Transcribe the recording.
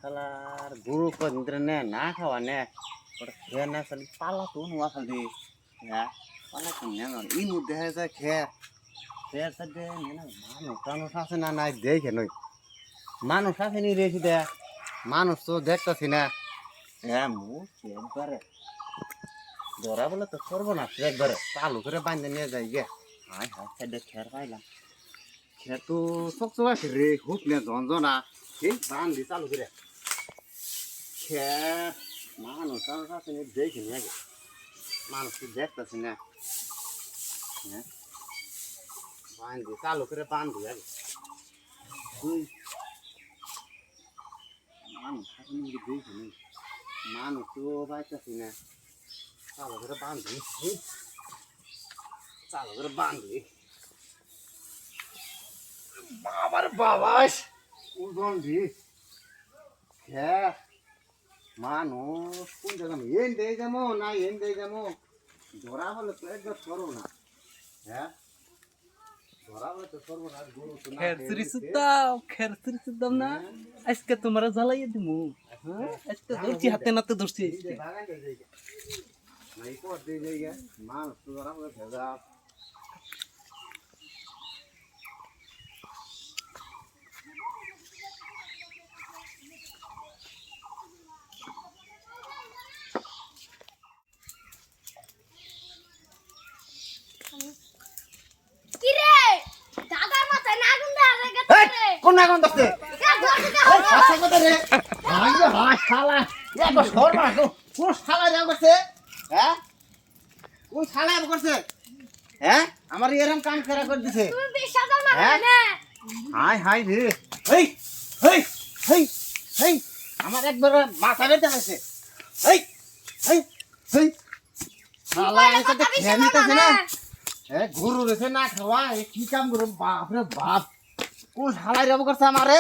শালার গরু কদিন নে না খাওয়া নে ওটা খেয়ে না খালি পালা তো নোয়া খালি হ্যাঁ পালা তো নে না ইনু দেখা যায় খেয়ে খেয়ে সাথে না মানুষ টানুষ আছে না নাই দেখে নই মানুষ আছে নি রেখে দে মানুষ তো দেখতেছি না হ্যাঁ মুখ একবারে ধরা বলে তো করবো না একবারে চালু করে বাঁধে নিয়ে যাই গে হাই হাই খেয়ে খের পাইলাম খের তো চকচক আছে রে হুক নে ঝঞ্ঝনা এই বান্ধি চালু করে খের মানুষ টানুষ আছে নি দেখে নিয়ে গে মানুষ তো দেখতেছি না হ্যাঁ বান্ধি চালু করে বান্ধি আগে মানুষ আছে নি দেখে নি মানুষ তো পাইতেছি না চালু করে বান্ধি চালু করে বান্ধি বাবার বাবাস ওজন দি হ্যাঁ মানুষ কোন জায়গা এন দিয়ে যাবো না এন দিয়ে যাবো ধরা হলে তো একবার সরব না হ্যাঁ ধরা হলে তো সরব না গরু তো না খেরসুরি সুদ্দাম না আজকে তোমার জ্বালাইয়ে দিমু আজকে ধরছি হাতে নাতে ধরছি বাগান দিয়ে যাই না এই পথ দিয়ে যাই মানুষ তো ধরা হলে ভেজা কিরে দাদার মাথায় না আগুন দেয়া লাগে তো রে কোন আগুন দেখতে আচ্ছা কথা রে ভাই ভাই শালা একবার সর মার কোন শালা যাও করছে হ্যাঁ কোন শালা যাও করছে হ্যাঁ আমার এরকম কাম করা করে দিছে তুমি বিশ্বাস দাও না হ্যাঁ? না হাই হাই রে হেই হেই হেই হেই আমার একবার মাথা ব্যথা হয়েছে হেই হেই হেই শালা এটা তো খেয়ে নিতেছে না হ্যাঁ গরু রেখে না খাওয়া এ কি কাম করো বাপ রে বাপ কোন শালা যাবো করছে আমারে